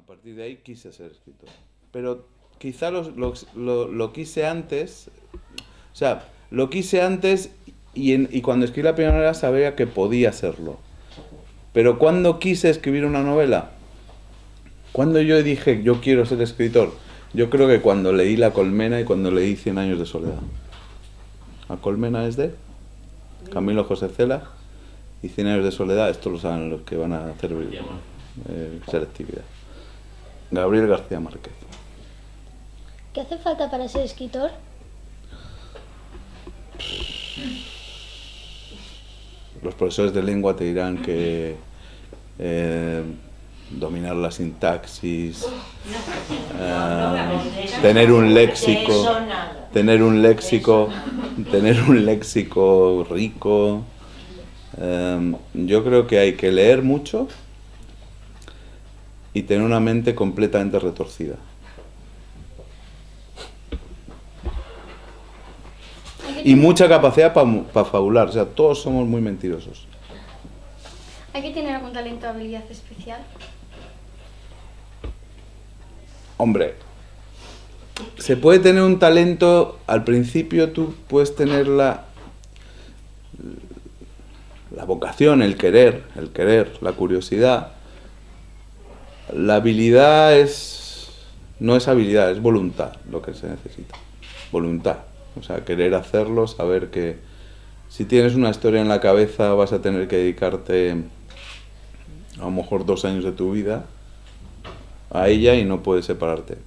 partir de ahí quise ser escritor. Pero quizá lo quise antes, o sea, lo quise antes y cuando escribí la primera novela sabía que podía serlo. Pero cuando quise escribir una novela, cuando yo dije yo quiero ser escritor, yo creo que cuando leí La Colmena y cuando leí 100 años de soledad. La Colmena es de Camilo José Cela y 100 años de soledad, esto lo saben los que van a hacer selectividad. Gabriel García Márquez. ¿Qué hace falta para ser escritor? Los profesores de lengua te dirán que dominar la sintaxis, tener un léxico rico. Yo creo que hay que leer mucho y tener una mente completamente retorcida. Y mucha capacidad para fabular, o sea, todos somos muy mentirosos. ¿Hay que tener algún talento o habilidad especial? Hombre, se puede tener un talento, al principio tú puedes tener la vocación, el querer, la curiosidad. La habilidad no es habilidad, es voluntad lo que se necesita. Voluntad, o sea, querer hacerlo, saber que si tienes una historia en la cabeza vas a tener que dedicarte a lo mejor 2 años de tu vida a ella y no puedes separarte.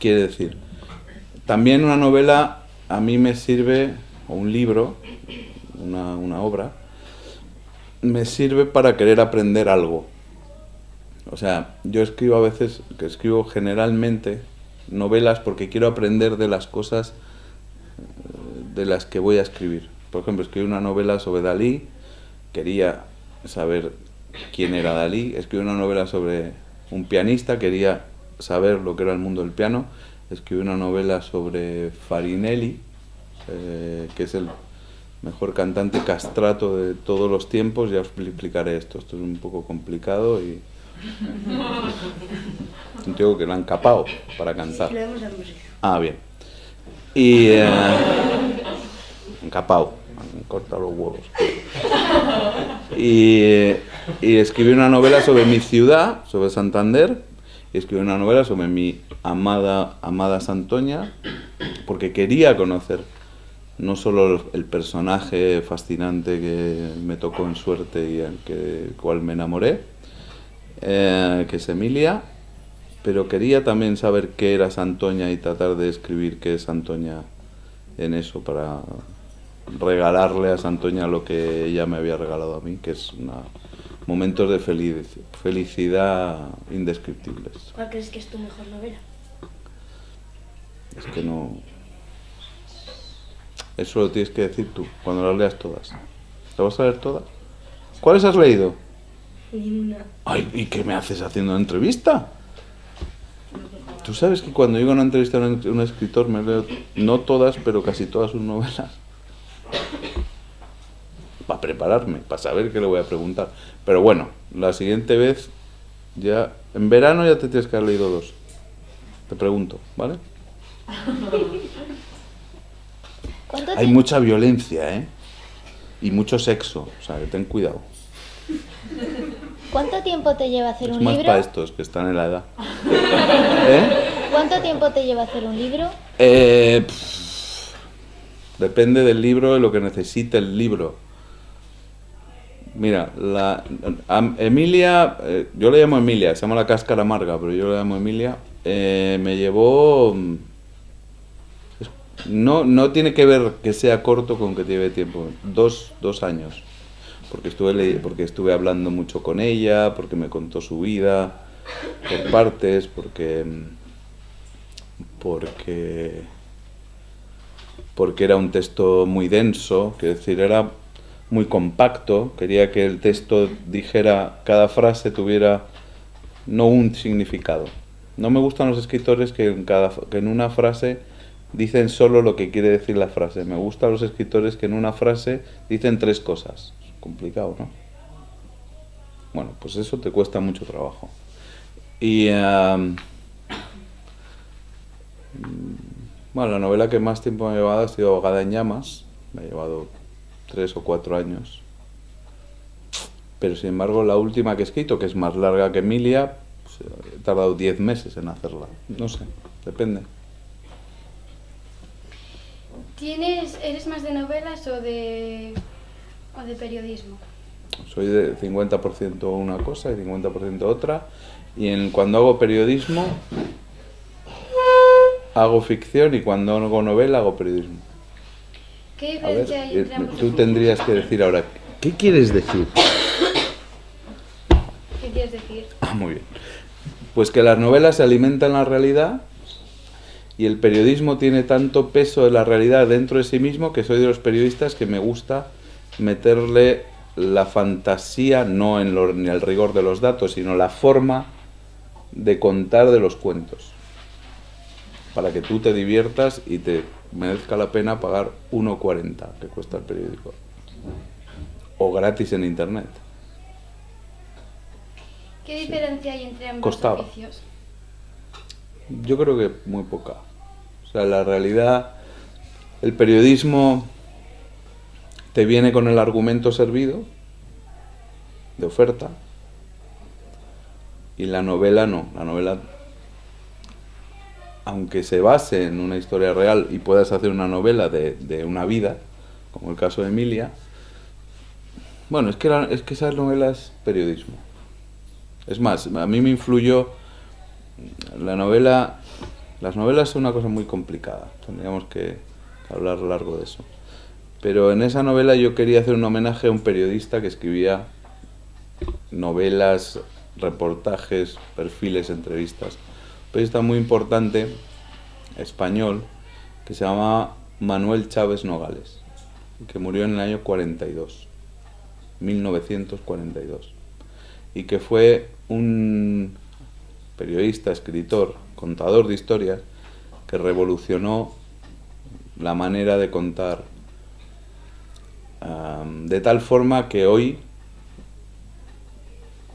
Quiere decir, también una novela a mí me sirve, o un libro, una obra, me sirve para querer aprender algo. O sea, yo escribo a veces, que escribo generalmente novelas porque quiero aprender de las cosas de las que voy a escribir. Por ejemplo, escribí una novela sobre Dalí, quería saber quién era Dalí. Escribí una novela sobre un pianista, quería saber lo que era el mundo del piano. Escribí una novela sobre Farinelli, que es el mejor cantante castrato de todos los tiempos. Ya os explicaré esto es un poco complicado y digo que lo han capado para cantar. Sí, lo vemos en música. Ah, bien. Y capao, han cortado los huevos. Y escribí una novela sobre mi ciudad, sobre Santander, y escribí una novela sobre mi amada Santoña, porque quería conocer no solo el personaje fascinante que me tocó en suerte y al cual me enamoré, que es Emilia, pero quería también saber qué era Santoña y tratar de escribir qué es Santoña en eso para regalarle a Santoña lo que ella me había regalado a mí, que es momentos de felicidad indescriptibles. ¿Cuál crees que es tu mejor novela? Es que no... Eso lo tienes que decir tú, cuando las leas todas. ¿Te vas a leer todas? ¿Cuáles has leído? Ninguna. Ay, ¿y qué me haces haciendo una entrevista? Tú sabes que cuando llego a una entrevista a un escritor me leo, no todas, pero casi todas sus novelas. Para prepararme, para saber qué le voy a preguntar. Pero bueno, la siguiente vez, ya en verano ya te tienes que haber leído 2. Te pregunto, ¿vale? Hay mucha violencia, ¿eh? Y mucho sexo, o sea, que ten cuidado. ¿Cuánto tiempo te lleva hacer Es un más libro? para estos que están en la edad. ¿Eh? ¿Cuánto tiempo te lleva hacer un libro? Depende del libro y lo que necesite el libro. Mira, Emilia, yo le llamo Emilia, se llama La Cáscara Amarga, pero yo le llamo Emilia, me llevó... No tiene que ver que sea corto con que lleve tiempo, 2 años. Porque estuve hablando mucho con ella, porque me contó su vida, por partes, porque era un texto muy denso, que decir, era muy compacto, quería que el texto dijera, cada frase tuviera no un significado. No me gustan los escritores que en una frase dicen solo lo que quiere decir la frase. Me gustan los escritores que en una frase dicen 3 cosas. Es complicado, ¿no? Bueno, pues eso te cuesta mucho trabajo. Y bueno, la novela que más tiempo me ha llevado ha sido Ahogada en llamas. Me ha llevado 3 o 4 años. Pero sin embargo la última que he escrito, que es más larga que Emilia, pues, he tardado 10 meses en hacerla. No sé, depende. ¿Eres más de novelas o de periodismo? Soy de 50% una cosa y 50% otra. Y cuando hago periodismo, hago ficción, y cuando hago novela, hago periodismo. ¿Qué A ver, diferencia hay entre ambos? tú tendrías que decir ahora, ¿qué quieres decir? ¿Qué quieres decir? Muy bien. Pues que las novelas se alimentan la realidad y el periodismo tiene tanto peso de la realidad dentro de sí mismo que soy de los periodistas que me gusta meterle la fantasía, no en el rigor de los datos, sino la forma de contar de los cuentos, para que tú te diviertas y te merezca la pena pagar 1,40 que cuesta el periódico, o gratis en internet. ¿Qué diferencia hay entre ambos Costaba. oficios? Yo creo que muy poca. O sea, la realidad, el periodismo te viene con el argumento servido, de oferta, y la novela no. La novela, aunque se base en una historia real y puedas hacer una novela de una vida, como el caso de Emilia, bueno, es que esa novela es periodismo. Es más, a mí me influyó la novela. Las novelas son una cosa muy complicada, tendríamos que hablar largo de eso. Pero en esa novela yo quería hacer un homenaje a un periodista que escribía novelas, reportajes, perfiles, entrevistas. Un periodista muy importante, español, que se llama Manuel Chávez Nogales, que murió en el año 42, 1942, y que fue un periodista, escritor, contador de historias, que revolucionó la manera de contar, de tal forma que hoy,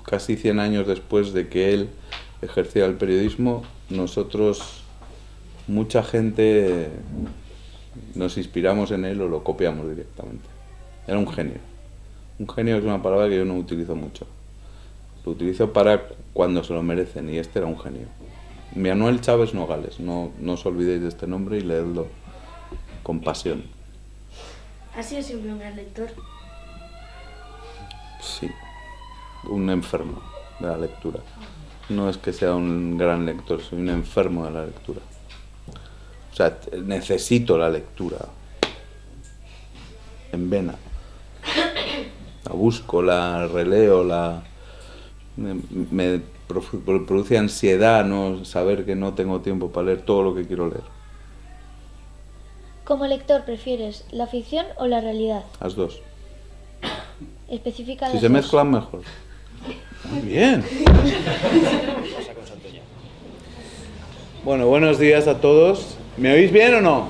casi 100 años después de que él ejercía el periodismo, nosotros, mucha gente, nos inspiramos en él o lo copiamos directamente. Era un genio. Un genio es una palabra que yo no utilizo mucho. Lo utilizo para cuando se lo merecen, y este era un genio. Manuel Chávez Nogales, no os olvidéis de este nombre y leedlo con pasión. ¿Has sido siempre un gran lector? Sí, un enfermo de la lectura. No es que sea un gran lector, soy un enfermo de la lectura. O sea, necesito la lectura en vena. La busco, la releo, me produce ansiedad no saber que no tengo tiempo para leer todo lo que quiero leer. Como lector, ¿prefieres la ficción o la realidad? Las dos. Especifica Si las se dos. mezclan, mejor. Muy bien. Bueno, buenos días a todos. ¿Me oís bien o no?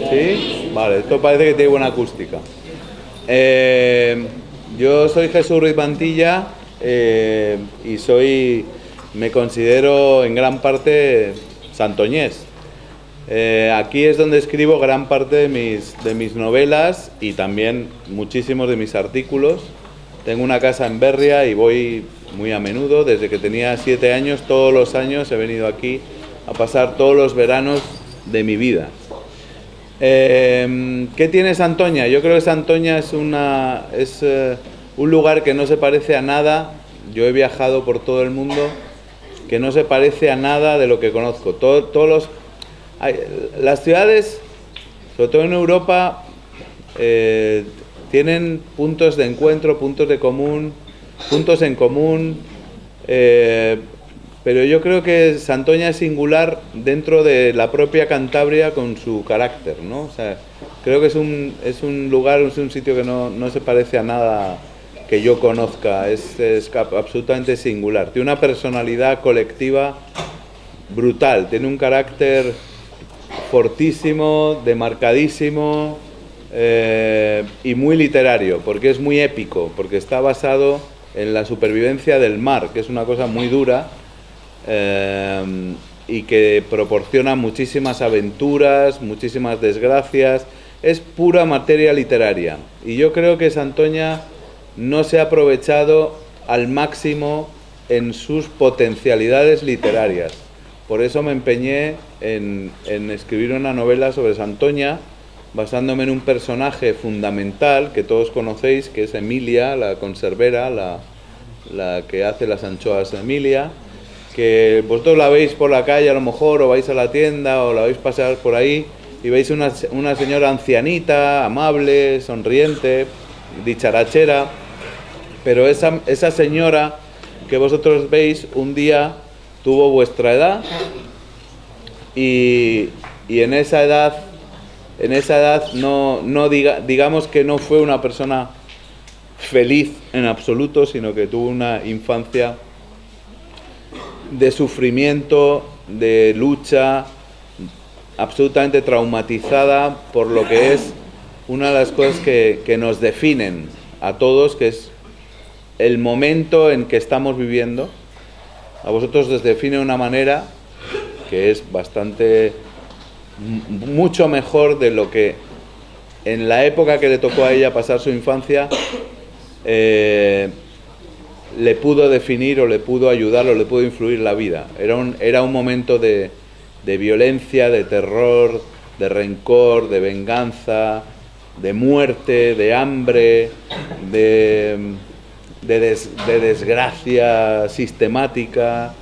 ¿Sí? Vale, esto parece que tiene buena acústica. Yo soy Jesús Ruiz Mantilla y me considero en gran parte santoñés. Aquí es donde escribo gran parte de mis novelas y también muchísimos de mis artículos. Tengo una casa en Berria y voy muy a menudo. Desde que tenía 7 años, todos los años he venido aquí a pasar todos los veranos de mi vida. ¿Qué tiene Santoña? Yo creo que Santoña es un lugar que no se parece a nada. Yo he viajado por todo el mundo, que no se parece a nada de lo que conozco. Las ciudades, sobre todo en Europa, tienen puntos de encuentro, puntos en común, pero yo creo que Santoña es singular dentro de la propia Cantabria con su carácter, ¿no? O sea, creo que es un lugar, es un sitio que no se parece a nada que yo conozca, es absolutamente singular. Tiene una personalidad colectiva brutal, tiene un carácter fortísimo, demarcadísimo y muy literario, porque es muy épico, porque está basado en la supervivencia del mar, que es una cosa muy dura, y que proporciona muchísimas aventuras, muchísimas desgracias. Es pura materia literaria. Y yo creo que Santoña no se ha aprovechado al máximo en sus potencialidades literarias. Por eso me empeñé en escribir una novela sobre Santoña, basándome en un personaje fundamental que todos conocéis, que es Emilia, la conservera, la que hace las anchoas de Emilia, que vosotros la veis por la calle a lo mejor, o vais a la tienda, o la veis pasar por ahí, y veis una señora ancianita, amable, sonriente, dicharachera, pero esa señora que vosotros veis un día tuvo vuestra edad, y en esa edad digamos que no fue una persona feliz en absoluto, sino que tuvo una infancia de sufrimiento, de lucha, absolutamente traumatizada por lo que es una de las cosas que nos definen a todos, que es el momento en que estamos viviendo. A vosotros les define de una manera que es mucho mejor de lo que en la época que le tocó a ella pasar su infancia le pudo definir, o le pudo ayudar, o le pudo influir la vida. Era un momento de violencia, de terror, de rencor, de venganza, de muerte, de hambre, de desgracia sistemática,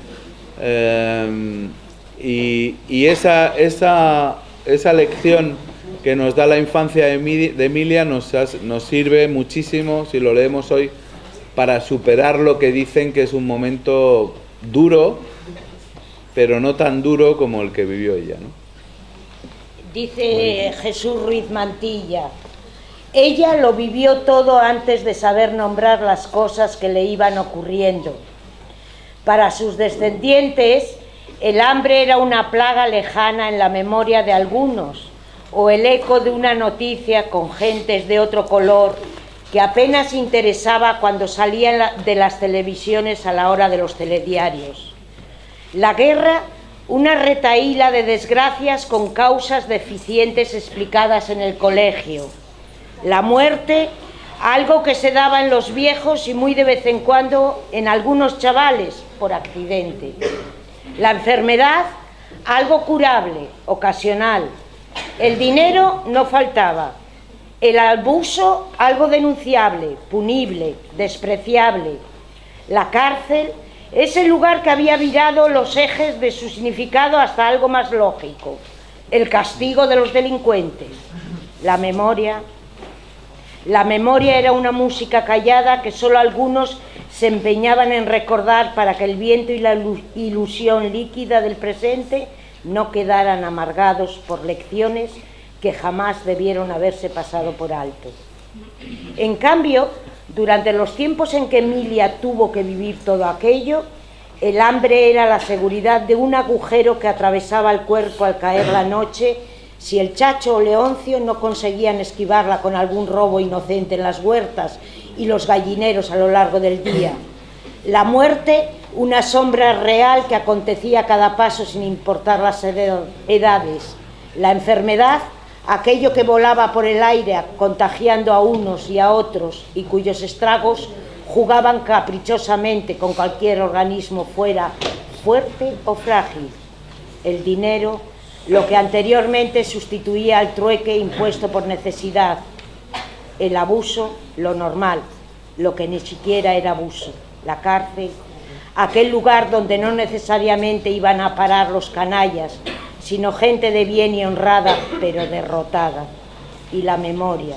y esa lección que nos da la infancia de Emilia nos sirve muchísimo, si lo leemos hoy, para superar lo que dicen que es un momento duro, pero no tan duro como el que vivió ella, ¿no? Dice Jesús Ruiz Mantilla: ella lo vivió todo antes de saber nombrar las cosas que le iban ocurriendo. Para sus descendientes, el hambre era una plaga lejana en la memoria de algunos, o el eco de una noticia con gentes de otro color que apenas interesaba cuando salía de las televisiones a la hora de los telediarios. La guerra, una retahíla de desgracias con causas deficientes explicadas en el colegio. La muerte, algo que se daba en los viejos y muy de vez en cuando en algunos chavales por accidente. La enfermedad, algo curable, ocasional. El dinero no faltaba. El abuso, algo denunciable, punible, despreciable. La cárcel, ese lugar que había virado los ejes de su significado hasta algo más lógico. El castigo de los delincuentes. La memoria era una música callada que solo algunos se empeñaban en recordar para que el viento y la ilusión líquida del presente no quedaran amargados por lecciones que jamás debieron haberse pasado por alto. En cambio, durante los tiempos en que Emilia tuvo que vivir todo aquello, el hambre era la seguridad de un agujero que atravesaba el cuerpo al caer la noche, si el Chacho o Leoncio no conseguían esquivarla con algún robo inocente en las huertas y los gallineros a lo largo del día. La muerte, una sombra real que acontecía a cada paso sin importar las edades. La enfermedad, aquello que volaba por el aire contagiando a unos y a otros y cuyos estragos jugaban caprichosamente con cualquier organismo, fuera fuerte o frágil. El dinero, lo que anteriormente sustituía al trueque impuesto por necesidad. El abuso, lo normal, lo que ni siquiera era abuso. La cárcel, aquel lugar donde no necesariamente iban a parar los canallas, sino gente de bien y honrada, pero derrotada. Y la memoria,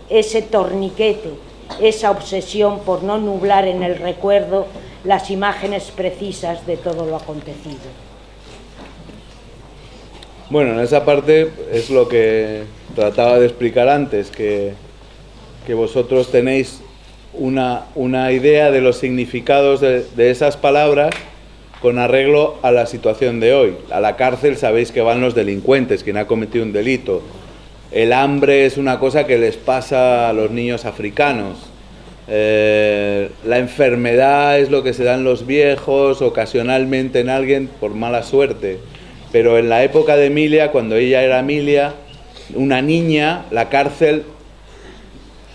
ese torniquete, esa obsesión por no nublar en el recuerdo las imágenes precisas de todo lo acontecido. Bueno, en esa parte es lo que trataba de explicar antes, que vosotros tenéis una idea de los significados de esas palabras con arreglo a la situación de hoy. A la cárcel sabéis que van los delincuentes, quien ha cometido un delito. El hambre es una cosa que les pasa a los niños africanos. La enfermedad es lo que se da en los viejos, ocasionalmente en alguien por mala suerte. Pero en la época de Emilia, cuando ella era Emilia, una niña, la cárcel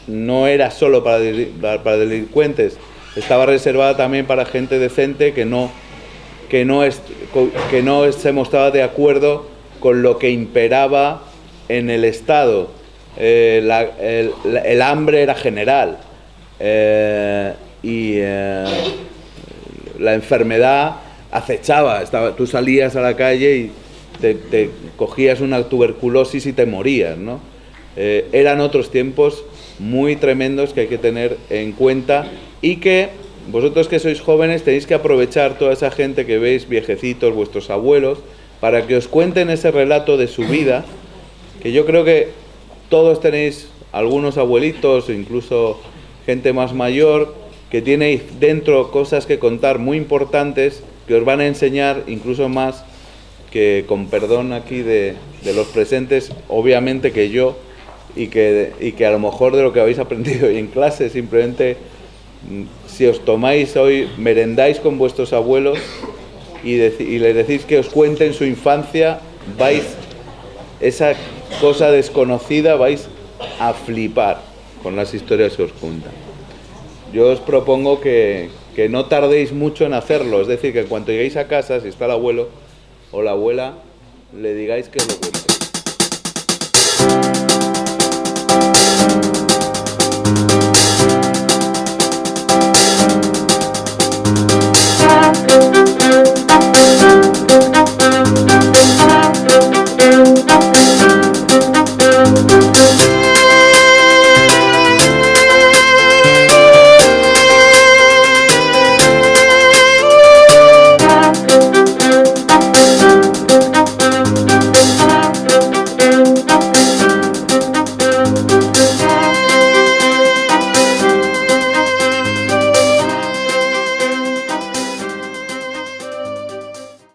no era solo para delincuentes, estaba reservada también para gente decente que no se mostraba de acuerdo con lo que imperaba en el Estado. El hambre era general y la enfermedad acechaba. Tú salías a la calle y te cogías una tuberculosis y te morías, ¿no? Eran otros tiempos muy tremendos que hay que tener en cuenta, y que vosotros que sois jóvenes tenéis que aprovechar toda esa gente que veis, viejecitos, vuestros abuelos, para que os cuenten ese relato de su vida, que yo creo que todos tenéis algunos abuelitos o incluso gente más mayor que tiene dentro cosas que contar muy importantes, que os van a enseñar incluso más que, con perdón aquí de los presentes, obviamente, que yo, y que a lo mejor de lo que habéis aprendido hoy en clase. Simplemente, si os tomáis hoy, merendáis con vuestros abuelos y les decís que os cuenten su infancia, esa cosa desconocida, vais a flipar con las historias que os cuentan. Yo os propongo que no tardéis mucho en hacerlo, es decir, que en cuanto lleguéis a casa, si está el abuelo o la abuela, le digáis que os lo cuente.